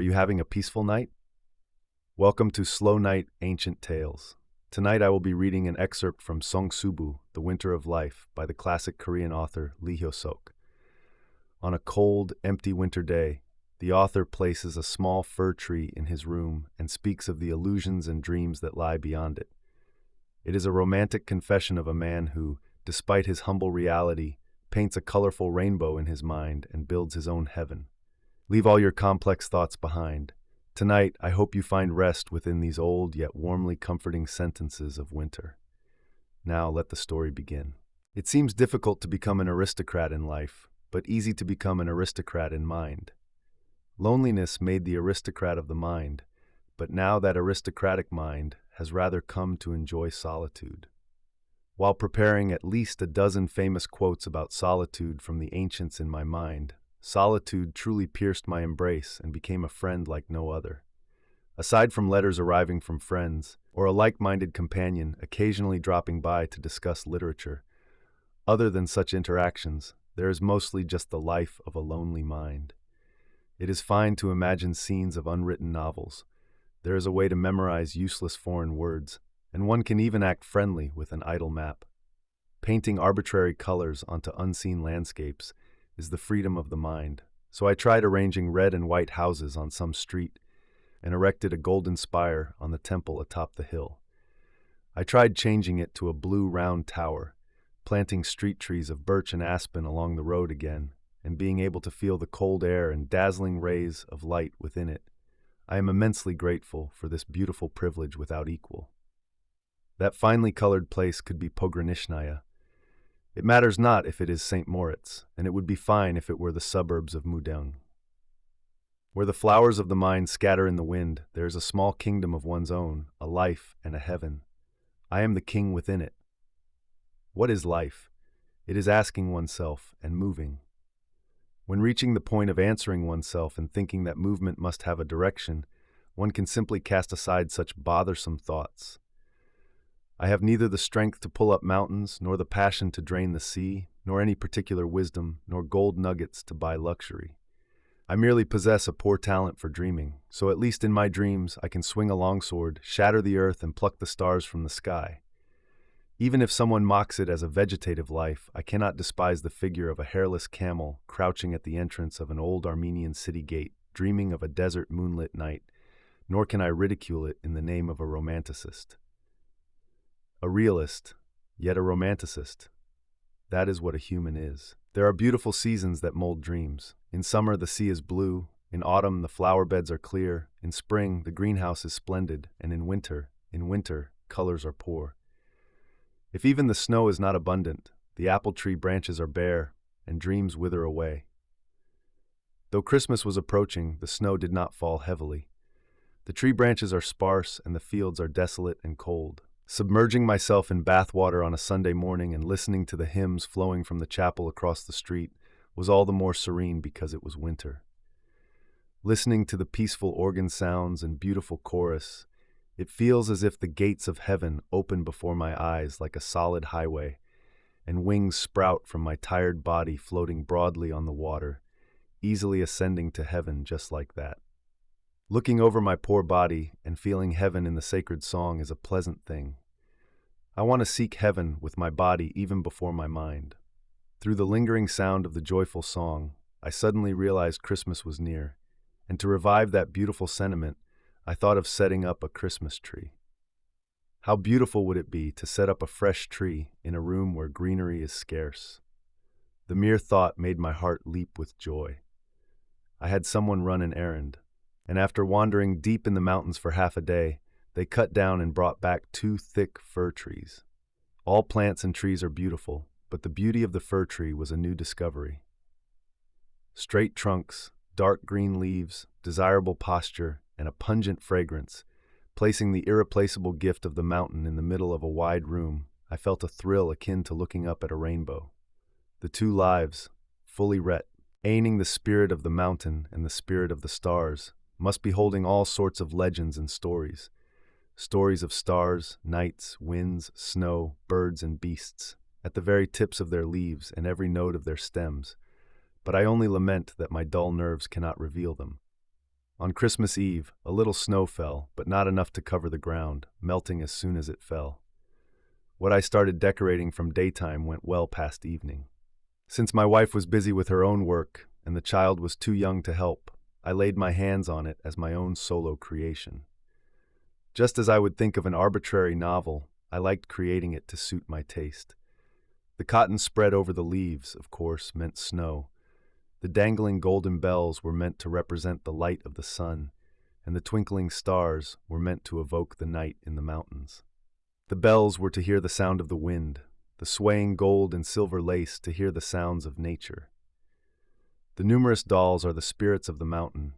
Are you having a peaceful night? Welcome to Slow Night Ancient Tales. Tonight I will be reading an excerpt from Seongsubu, The Winter of Life, by the classic Korean author Hyo-seok. On a cold, empty winter day, the author places a small fir tree in his room and speaks of the illusions and dreams that lie beyond it. It is a romantic confession of a man who, despite his humble reality, paints a colorful rainbow in his mind and builds his own heaven. Leave all your complex thoughts behind. Tonight, I hope you find rest within these old yet warmly comforting sentences of winter. Now let the story begin. It seems difficult to become an aristocrat in life, but easy to become an aristocrat in mind. Loneliness made the aristocrat of the mind, but now that aristocratic mind has rather come to enjoy solitude. While preparing at least a dozen famous quotes about solitude from the ancients in my mind, solitude truly pierced my embrace and became a friend like no other. Aside from letters arriving from friends, or a like-minded companion occasionally dropping by to discuss literature, other than such interactions, there is mostly just the life of a lonely mind. It is fine to imagine scenes of unwritten novels. There is a way to memorize useless foreign words, and one can even act friendly with an idle map. Painting arbitrary colors onto unseen landscapes is the freedom of the mind, so I tried arranging red and white houses on some street and erected a golden spire on the temple atop the hill. I tried changing it to a blue round tower, planting street trees of birch and aspen along the road again, and being able to feel the cold air and dazzling rays of light within it. I am immensely grateful for this beautiful privilege without equal. That finely colored place could be Pogranichnia. It matters not if it is St. Moritz, and it would be fine if it were the suburbs of Mudong. Where the flowers of the mind scatter in the wind, there is a small kingdom of one's own, a life and a heaven. I am the king within it. What is life? It is asking oneself and moving. When reaching the point of answering oneself and thinking that movement must have a direction, one can simply cast aside such bothersome thoughts. I have neither the strength to pull up mountains, nor the passion to drain the sea, nor any particular wisdom, nor gold nuggets to buy luxury. I merely possess a poor talent for dreaming, so at least in my dreams I can swing a longsword, shatter the earth, and pluck the stars from the sky. Even if someone mocks it as a vegetative life, I cannot despise the figure of a hairless camel crouching at the entrance of an old Armenian city gate, dreaming of a desert moonlit night, nor can I ridicule it in the name of a romanticist. A realist, yet a romanticist. That is what a human is. There are beautiful seasons that mold dreams. In summer, the sea is blue. In autumn, the flower beds are clear. In spring, the greenhouse is splendid. And in winter, colors are poor. If even the snow is not abundant, the apple tree branches are bare, and dreams wither away. Though Christmas was approaching, the snow did not fall heavily. The tree branches are sparse, and the fields are desolate and cold. Submerging myself in bathwater on a Sunday morning and listening to the hymns flowing from the chapel across the street was all the more serene because it was winter. Listening to the peaceful organ sounds and beautiful chorus, it feels as if the gates of heaven open before my eyes like a solid highway, and wings sprout from my tired body floating broadly on the water, easily ascending to heaven just like that. Looking over my poor body and feeling heaven in the sacred song is a pleasant thing. I want to seek heaven with my body even before my mind. Through the lingering sound of the joyful song, I suddenly realized Christmas was near, and to revive that beautiful sentiment, I thought of setting up a Christmas tree. How beautiful would it be to set up a fresh tree in a room where greenery is scarce? The mere thought made my heart leap with joy. I had someone run an errand, and after wandering deep in the mountains for half a day, they cut down and brought back 2 thick fir trees. All plants and trees are beautiful, but the beauty of the fir tree was a new discovery. Straight trunks, dark green leaves, desirable posture, and a pungent fragrance. Placing the irreplaceable gift of the mountain in the middle of a wide room, I felt a thrill akin to looking up at a rainbow. The 2 lives, fully ret, aiming the spirit of the mountain and the spirit of the stars, must be holding all sorts of legends and stories. Stories of stars, nights, winds, snow, birds, and beasts, at the very tips of their leaves and every note of their stems. But I only lament that my dull nerves cannot reveal them. On Christmas Eve, a little snow fell, but not enough to cover the ground, melting as soon as it fell. What I started decorating from daytime went well past evening. Since my wife was busy with her own work and the child was too young to help, I laid my hands on it as my own solo creation. Just as I would think of an arbitrary novel, I liked creating it to suit my taste. The cotton spread over the leaves, of course, meant snow. The dangling golden bells were meant to represent the light of the sun, and the twinkling stars were meant to evoke the night in the mountains. The bells were to hear the sound of the wind, the swaying gold and silver lace to hear the sounds of nature. The numerous dolls are the spirits of the mountain,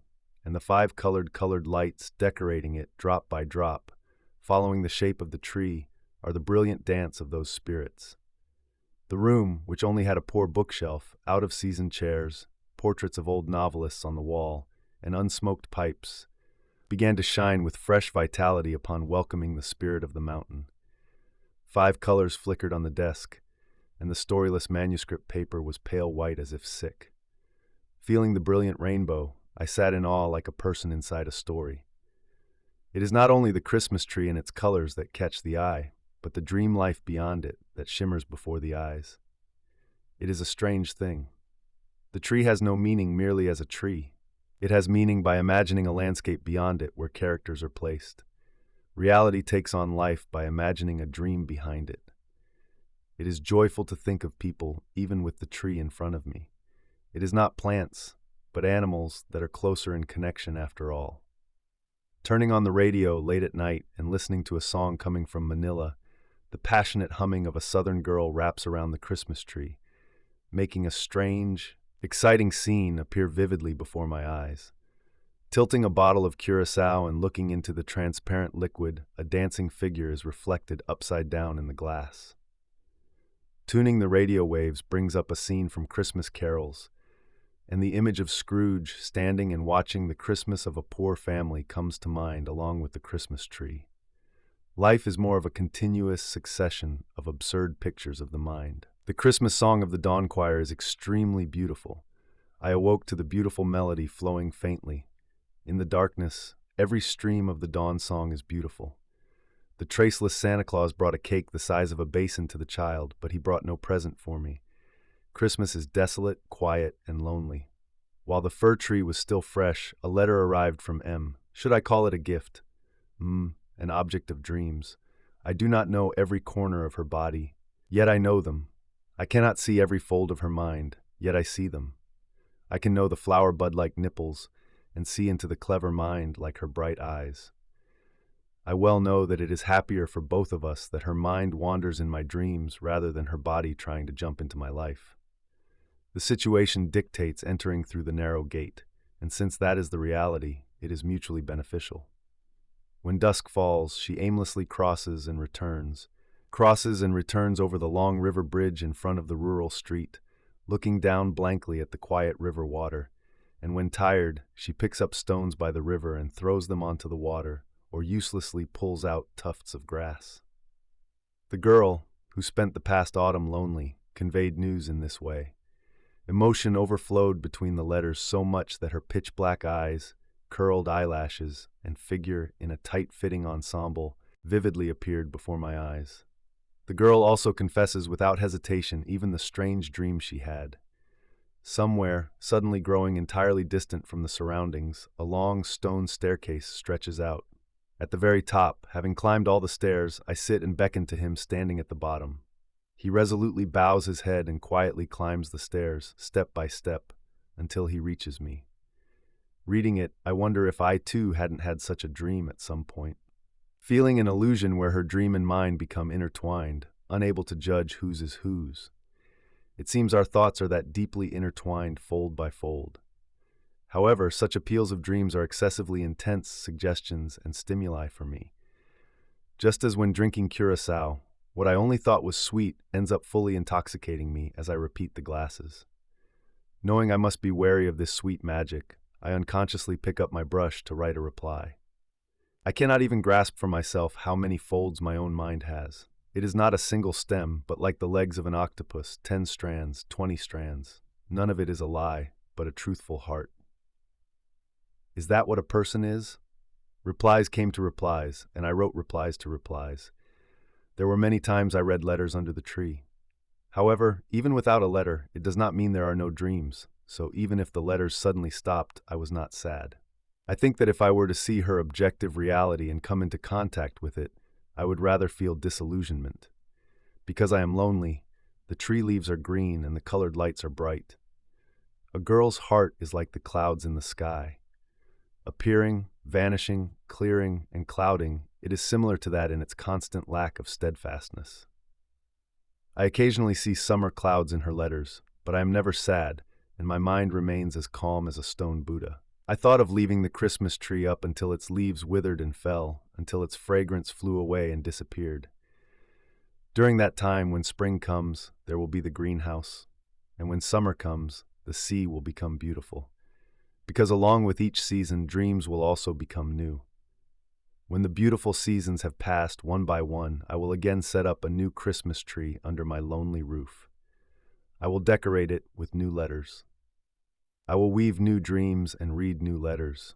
and the 5 colored lights decorating it drop by drop, following the shape of the tree, are the brilliant dance of those spirits. The room, which only had a poor bookshelf, out-of-season chairs, portraits of old novelists on the wall, and unsmoked pipes, began to shine with fresh vitality upon welcoming the spirit of the mountain. 5 colors flickered on the desk, and the storyless manuscript paper was pale white as if sick. Feeling the brilliant rainbow, I sat in awe like a person inside a story. It is not only the Christmas tree and its colors that catch the eye, but the dream life beyond it that shimmers before the eyes. It is a strange thing. The tree has no meaning merely as a tree. It has meaning by imagining a landscape beyond it where characters are placed. Reality takes on life by imagining a dream behind it. It is joyful to think of people even with the tree in front of me. It is not plants, but animals that are closer in connection after all. Turning on the radio late at night and listening to a song coming from Manila, the passionate humming of a southern girl wraps around the Christmas tree, making a strange, exciting scene appear vividly before my eyes. Tilting a bottle of curacao and looking into the transparent liquid, a dancing figure is reflected upside down in the glass. Tuning the radio waves brings up a scene from Christmas carols, and the image of Scrooge standing and watching the Christmas of a poor family comes to mind along with the Christmas tree. Life is more of a continuous succession of absurd pictures of the mind. The Christmas song of the dawn choir is extremely beautiful. I awoke to the beautiful melody flowing faintly. In the darkness, every stream of the dawn song is beautiful. The traceless Santa Claus brought a cake the size of a basin to the child, but he brought no present for me. Christmas is desolate, quiet, and lonely. While the fir tree was still fresh, a letter arrived from M. Should I call it a gift? An object of dreams. I do not know every corner of her body, yet I know them. I cannot see every fold of her mind, yet I see them. I can know the flower bud-like nipples, and see into the clever mind like her bright eyes. I well know that it is happier for both of us that her mind wanders in my dreams rather than her body trying to jump into my life. The situation dictates entering through the narrow gate, and since that is the reality, it is mutually beneficial. When dusk falls, she aimlessly crosses and returns over the long river bridge in front of the rural street, looking down blankly at the quiet river water, and when tired, she picks up stones by the river and throws them onto the water, or uselessly pulls out tufts of grass. The girl, who spent the past autumn lonely, conveyed news in this way. Emotion overflowed between the letters so much that her pitch-black eyes, curled eyelashes, and figure in a tight-fitting ensemble vividly appeared before my eyes. The girl also confesses without hesitation even the strange dream she had. Somewhere, suddenly growing entirely distant from the surroundings, a long stone staircase stretches out. At the very top, having climbed all the stairs, I sit and beckon to him standing at the bottom. He resolutely bows his head and quietly climbs the stairs, step by step, until he reaches me. Reading it, I wonder if I too hadn't had such a dream at some point. Feeling an illusion where her dream and mine become intertwined, unable to judge whose is whose. It seems our thoughts are that deeply intertwined fold by fold. However, such appeals of dreams are excessively intense suggestions and stimuli for me. Just as when drinking curacao, what I only thought was sweet ends up fully intoxicating me as I repeat the glasses. Knowing I must be wary of this sweet magic, I unconsciously pick up my brush to write a reply. I cannot even grasp for myself how many folds my own mind has. It is not a single stem, but like the legs of an octopus, 10 strands, 20 strands. None of it is a lie, but a truthful heart. Is that what a person is? Replies came to replies, and I wrote replies to replies. There were many times I read letters under the tree. However, even without a letter, it does not mean there are no dreams, so even if the letters suddenly stopped, I was not sad. I think that if I were to see her objective reality and come into contact with it, I would rather feel disillusionment. Because I am lonely, the tree leaves are green and the colored lights are bright. A girl's heart is like the clouds in the sky. Appearing, vanishing, clearing, and clouding, it is similar to that in its constant lack of steadfastness. I occasionally see summer clouds in her letters, but I am never sad, and my mind remains as calm as a stone Buddha. I thought of leaving the Christmas tree up until its leaves withered and fell, until its fragrance flew away and disappeared. During that time, when spring comes, there will be the greenhouse, and when summer comes, the sea will become beautiful. Because along with each season, dreams will also become new. When the beautiful seasons have passed one by one, I will again set up a new Christmas tree under my lonely roof. I will decorate it with new letters. I will weave new dreams and read new letters.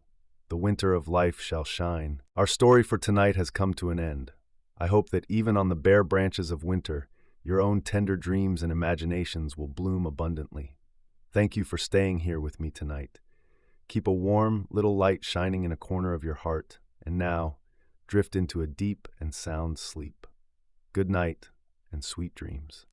The winter of life shall shine. Our story for tonight has come to an end. I hope that even on the bare branches of winter, your own tender dreams and imaginations will bloom abundantly. Thank you for staying here with me tonight. Keep a warm little light shining in a corner of your heart, and now, drift into a deep and sound sleep. Good night and sweet dreams.